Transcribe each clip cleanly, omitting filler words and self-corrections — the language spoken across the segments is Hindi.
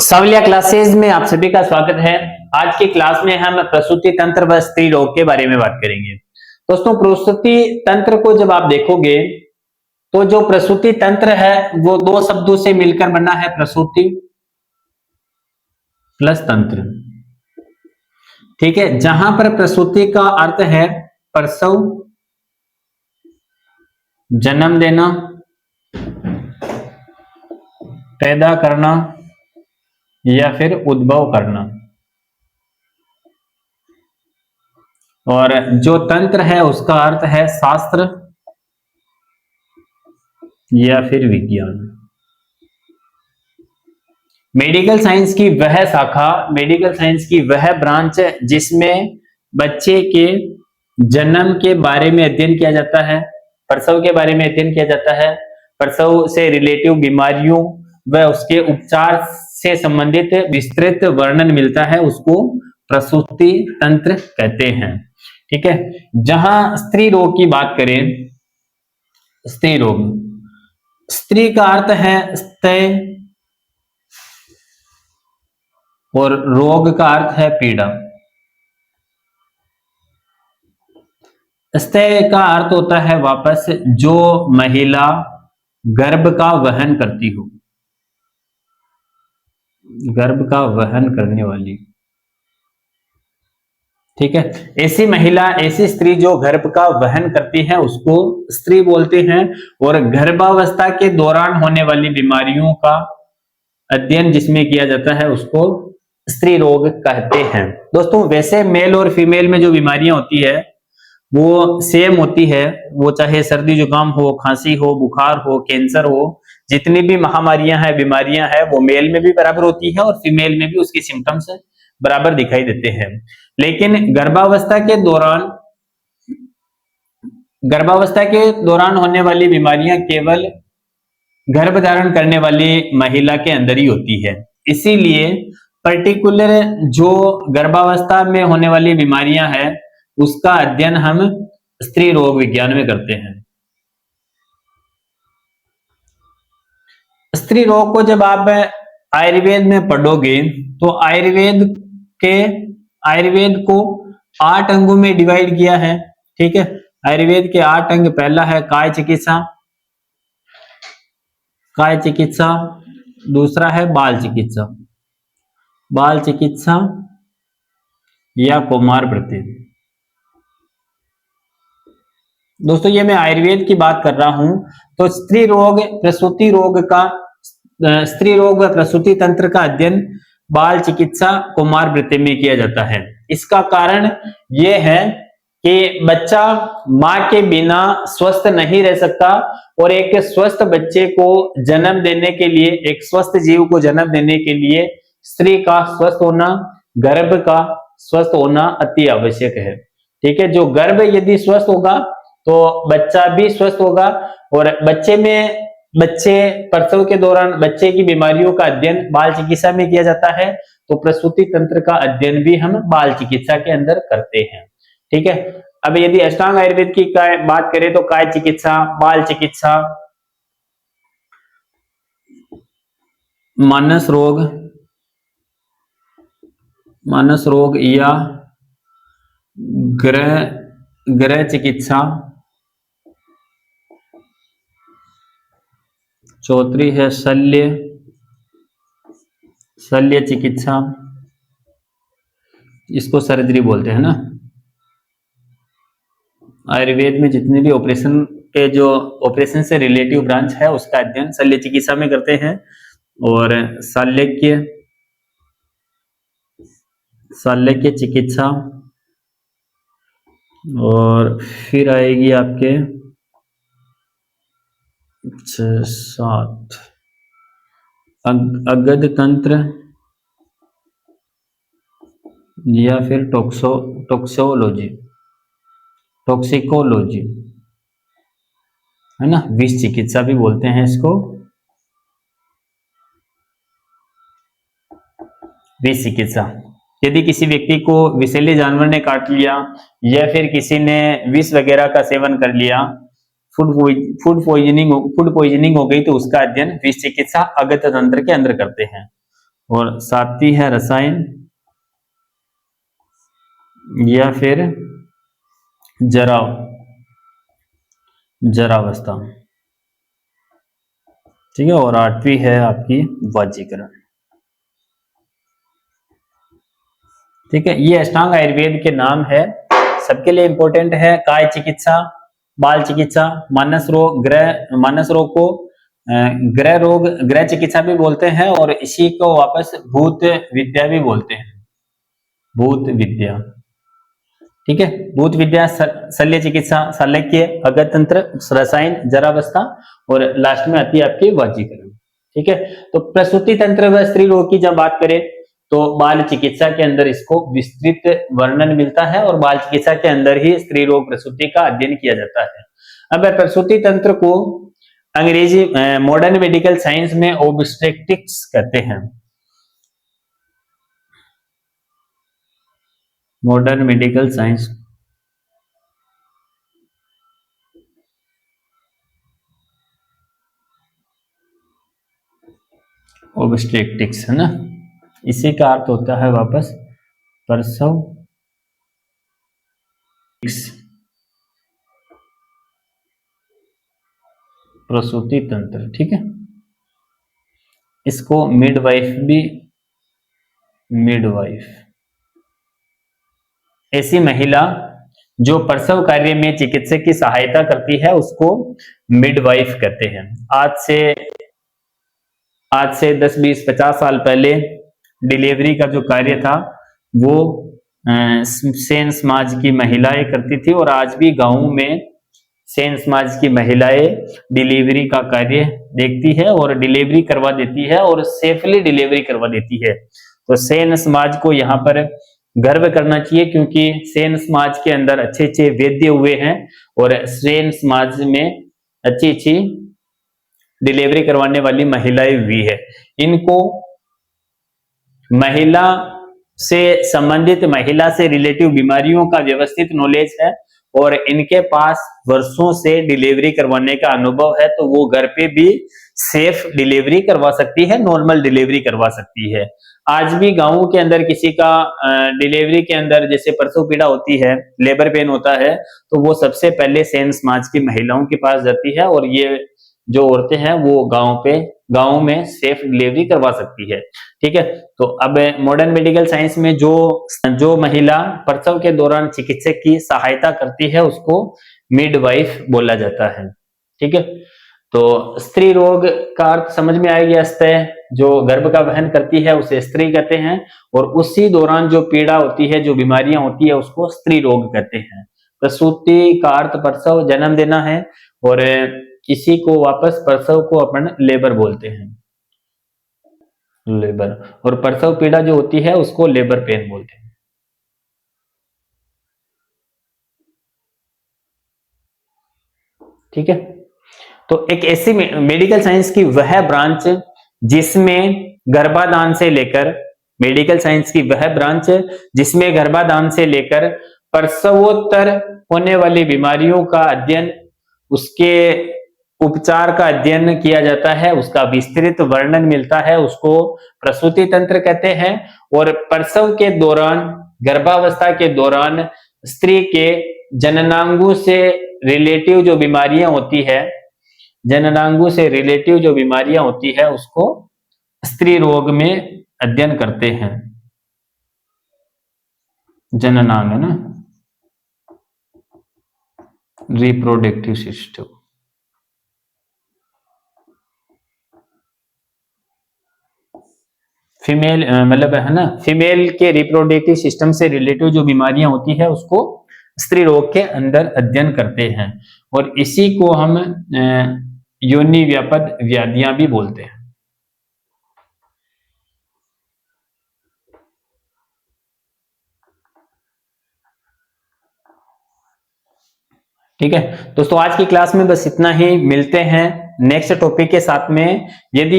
सावलिया क्लासेस में आप सभी का स्वागत है। आज की क्लास में हम प्रसूति तंत्र व स्त्री रोग के बारे में बात करेंगे। दोस्तों, प्रसूति तंत्र को जब आप देखोगे तो जो प्रसूति तंत्र है वो दो शब्दों से मिलकर बना है, प्रसूति प्लस तंत्र। ठीक है, जहां पर प्रसूति का अर्थ है प्रसव, जन्म देना, पैदा करना या फिर उद्भव करना, और जो तंत्र है उसका अर्थ है शास्त्र या फिर विज्ञान। मेडिकल साइंस की वह शाखा, मेडिकल साइंस की वह ब्रांच जिसमें बच्चे के जन्म के बारे में अध्ययन किया जाता है, प्रसव के बारे में अध्ययन किया जाता है, प्रसव से रिलेटिव बीमारियों व उसके उपचार से संबंधित विस्तृत वर्णन मिलता है, उसको प्रसूति तंत्र कहते हैं। ठीक है, जहां स्त्री रोग की बात करें, स्त्री रोग, स्त्री का अर्थ है स्तय और रोग का अर्थ है पीड़ा। स्तय का अर्थ होता है वापस जो महिला गर्भ का वहन करती हो, गर्भ का वहन करने वाली। ठीक है, ऐसी महिला, ऐसी स्त्री जो गर्भ का वहन करती है उसको स्त्री बोलते हैं, और गर्भावस्था के दौरान होने वाली बीमारियों का अध्ययन जिसमें किया जाता है उसको स्त्री रोग कहते हैं। दोस्तों, वैसे मेल और फीमेल में जो बीमारियां होती है वो सेम होती है, वो चाहे सर्दी जुकाम हो, खांसी हो, बुखार हो, कैंसर हो, जितनी भी महामारियां हैं, बीमारियां हैं, वो मेल में भी बराबर होती है और फीमेल में भी उसकी सिम्टम्स बराबर दिखाई देते हैं। लेकिन गर्भावस्था के दौरान होने वाली बीमारियां केवल गर्भ धारण करने वाली महिला के अंदर ही होती है। इसीलिए पर्टिकुलर जो गर्भावस्था में होने वाली बीमारियां हैं उसका अध्ययन हम स्त्री रोग विज्ञान में करते हैं। स्त्री रोग को जब आप आयुर्वेद में पढ़ोगे तो आयुर्वेद को 8 अंगों में डिवाइड किया है। ठीक है, आयुर्वेद के 8 अंग, पहला है काय चिकित्सा, काय चिकित्सा, दूसरा है बाल चिकित्सा, बाल चिकित्सा या कुमार वृत्ति। दोस्तों, ये मैं आयुर्वेद की बात कर रहा हूं, तो स्त्री रोग व प्रसूति तंत्र का अध्ययन बाल चिकित्सा कुमार वृत्ति में किया जाता है। इसका कारण यह है कि बच्चा मां के बिना स्वस्थ नहीं रह सकता, और एक स्वस्थ बच्चे को जन्म देने के लिए, एक स्वस्थ जीव को जन्म देने के लिए स्त्री का स्वस्थ होना, गर्भ का स्वस्थ होना अति आवश्यक है। ठीक है, जो गर्भ यदि स्वस्थ होगा तो बच्चा भी स्वस्थ होगा, और बच्चे प्रसव के दौरान बच्चे की बीमारियों का अध्ययन बाल चिकित्सा में किया जाता है, तो प्रसूति तंत्र का अध्ययन भी हम बाल चिकित्सा के अंदर करते हैं। ठीक है, अब यदि अष्टांग आयुर्वेद की बात करें तो काय चिकित्सा, बाल चिकित्सा, मानस रोग या ग्रह चिकित्सा, चौथी है शल्य चिकित्सा, इसको सर्जरी बोलते हैं ना। आयुर्वेद में जितने भी ऑपरेशन के, जो ऑपरेशन से रिलेटिव ब्रांच है उसका अध्ययन शल्य चिकित्सा में करते हैं, और शल्य चिकित्सा, और फिर आएगी आपके 6-7 अगध तंत्र या फिर टॉक्सिकोलॉजी है ना, विष चिकित्सा भी बोलते हैं इसको, विष चिकित्सा। यदि किसी व्यक्ति को विषैले जानवर ने काट लिया या फिर किसी ने विष वगैरह का सेवन कर लिया, फूड पॉइजनिंग हो गई, तो उसका अध्ययन विष चिकित्सा अगत तंत्र के अंदर करते हैं। और सातवीं है रसायन या फिर जरावस्था, ठीक है। और आठवीं है आपकी वाजीकरण, ठीक है। ये अष्टांग आयुर्वेद के नाम है, सबके लिए इंपॉर्टेंट है। काय चिकित्सा, बाल चिकित्सा, मानस रोग को ग्रह चिकित्सा भी बोलते हैं, और इसी को वापस भूत विद्या भी बोलते हैं, भूत विद्या, ठीक है। भूत विद्या, शल्य चिकित्सा, शल्यक्रिय, अगत तंत्र, रसायन, जरावस्था, और लास्ट में आती है आपकी वाजीकरण, ठीक है। तो प्रसूति तंत्र व स्त्री रोग की जब बात करें तो बाल चिकित्सा के अंदर इसको विस्तृत वर्णन मिलता है, और बाल चिकित्सा के अंदर ही स्त्री रोग प्रसूति का अध्ययन किया जाता है। अब प्रसूति तंत्र को अंग्रेजी मॉडर्न मेडिकल साइंस में ओब्स्टेट्रिक्स कहते हैं, मॉडर्न मेडिकल साइंस, ओब्स्टेट्रिक्स है ना। इसी का अर्थ होता है वापस प्रसव, प्रसूति तंत्र, ठीक है। इसको मिडवाइफ, ऐसी महिला जो प्रसव कार्य में चिकित्सक की सहायता करती है उसको मिडवाइफ कहते हैं। आज से 10, 20, 50 साल पहले डिलीवरी का जो कार्य था वो सेन समाज की महिलाएं करती थी, और आज भी गांवों में सेन समाज की महिलाएं डिलीवरी का कार्य देखती है और डिलीवरी करवा देती है, और सेफली डिलीवरी करवा देती है। तो सेन समाज को यहाँ पर गर्व करना चाहिए, क्योंकि सेन समाज के अंदर अच्छे अच्छे वैद्य हुए हैं, और सेन समाज में अच्छी अच्छी डिलीवरी करवाने वाली महिलाएं हुई है। इनको महिला से संबंधित, महिला से रिलेटिव बीमारियों का व्यवस्थित नॉलेज है, और इनके पास वर्षों से डिलीवरी करवाने का अनुभव है, तो वो घर पे भी सेफ डिलीवरी करवा सकती है, नॉर्मल डिलीवरी करवा सकती है। आज भी गांवों के अंदर किसी का डिलीवरी के अंदर जैसे प्रसव पीड़ा होती है, लेबर पेन होता है, तो वो सबसे पहले सेन समाज की महिलाओं के पास जाती है, और ये जो औरतें हैं वो गांव में सेफ डिलीवरी करवा सकती है, ठीक है। तो अब मॉडर्न मेडिकल साइंस में जो महिला प्रसव के दौरान चिकित्सक की सहायता करती है उसको मिडवाइफ बोला जाता है, ठीक है। तो स्त्री रोग का अर्थ समझ में आ गया, स्तय जो गर्भ का वहन करती है उसे स्त्री कहते हैं, और उसी दौरान जो पीड़ा होती है, जो बीमारियां होती है उसको स्त्री रोग कहते हैं। प्रसूति का अर्थ प्रसव, जन्म देना है, और इसी को वापस प्रसव को अपन लेबर बोलते हैं, लेबर, और प्रसव पीड़ा जो होती है उसको लेबर पेन बोलते हैं, ठीक है। तो एक ऐसी मेडिकल साइंस की वह ब्रांच जिसमें गर्भाधान से लेकर, मेडिकल साइंस की वह ब्रांच जिसमें गर्भाधान से लेकर प्रसवोत्तर होने वाली बीमारियों का अध्ययन, उसके उपचार का अध्ययन किया जाता है, उसका विस्तृत वर्णन मिलता है, उसको प्रसूति तंत्र कहते हैं। और प्रसव के दौरान, गर्भावस्था के दौरान स्त्री के जननांगों से रिलेटिव जो बीमारियां होती है, जननांगों से रिलेटिव जो बीमारियां होती है उसको स्त्री रोग में अध्ययन करते हैं। जननांग है ना, रिप्रोडक्टिव सिस्टम, फीमेल मतलब है ना, फीमेल के रिप्रोडक्टिव सिस्टम से रिलेटिव जो बीमारियां होती है उसको स्त्री रोग के अंदर अध्ययन करते हैं, और इसी को हम योनि व्यापद व्याधियां भी बोलते हैं, ठीक है। दोस्तों आज की क्लास में बस इतना ही, मिलते हैं नेक्स्ट टॉपिक के साथ में। यदि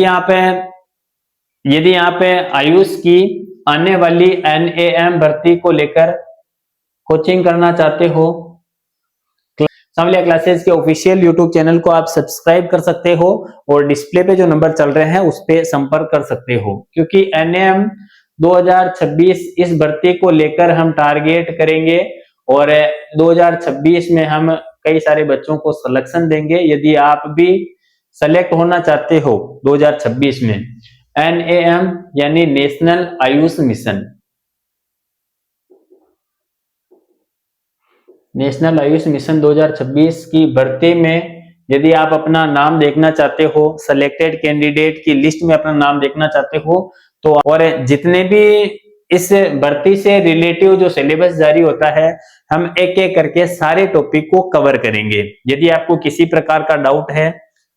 यहाँ पे आयुष की आने वाली NAM भर्ती को लेकर कोचिंग करना चाहते हो, सांवलिया क्लासेस के ऑफिशियल यूट्यूब चैनल को आप सब्सक्राइब कर सकते हो और डिस्प्ले पे जो नंबर चल रहे हैं उस पे संपर्क कर सकते हो, क्योंकि NAM 2026 इस भर्ती को लेकर हम टारगेट करेंगे और 2026 में हम कई सारे बच्चों को सिलेक्शन देंगे। यदि आप भी सेलेक्ट होना चाहते हो 2026 में, NAM यानी national Ayush mission, national Ayush mission 2026 की भर्ती में यदि आप अपना नाम देखना चाहते हो, सिलेक्टेड कैंडिडेट की लिस्ट में अपना नाम देखना चाहते हो तो, और जितने भी इस भर्ती से रिलेटिव जो सिलेबस जारी होता है, हम एक एक करके सारे टॉपिक को कवर करेंगे। यदि आपको किसी प्रकार का डाउट है,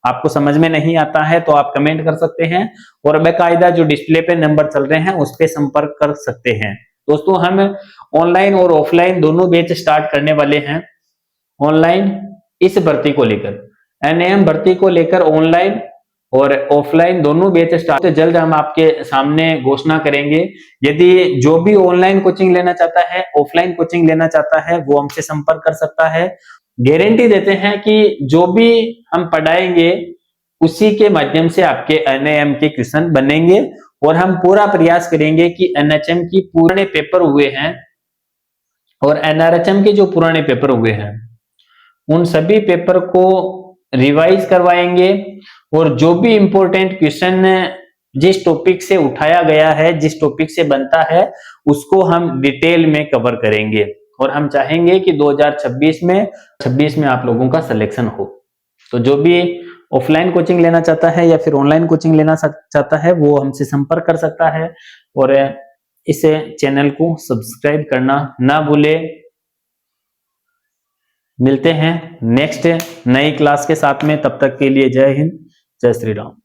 आपको समझ में नहीं आता है, तो आप कमेंट कर सकते हैं और बेकायदा जो डिस्प्ले पे नंबर चल रहे हैं उस पे संपर्क कर सकते हैं। दोस्तों, हम ऑनलाइन और ऑफलाइन दोनों बैच स्टार्ट करने वाले हैं। ऑनलाइन इस भर्ती को लेकर, NAM भर्ती को लेकर ऑनलाइन और ऑफलाइन दोनों बैच स्टार्ट तो जल्द हम आपके सामने घोषणा करेंगे। यदि जो भी ऑनलाइन कोचिंग लेना चाहता है, ऑफलाइन कोचिंग लेना चाहता है, वो हमसे संपर्क कर सकता है। गारंटी देते हैं कि जो भी हम पढ़ाएंगे उसी के माध्यम से आपके NAM के क्वेश्चन बनेंगे और हम पूरा प्रयास करेंगे कि NHM की पुराने पेपर हुए हैं और NRHM के जो पुराने पेपर हुए हैं उन सभी पेपर को रिवाइज करवाएंगे और जो भी इंपॉर्टेंट क्वेश्चन जिस टॉपिक से उठाया गया है, जिस टॉपिक से बनता है, उसको हम डिटेल में कवर करेंगे और हम चाहेंगे कि 2026 में आप लोगों का सिलेक्शन हो। तो जो भी ऑफलाइन कोचिंग लेना चाहता है या फिर ऑनलाइन कोचिंग लेना चाहता है वो हमसे संपर्क कर सकता है और इस चैनल को सब्सक्राइब करना ना भूले। मिलते हैं नेक्स्ट नई क्लास के साथ में, तब तक के लिए जय हिंद, जय श्री राम।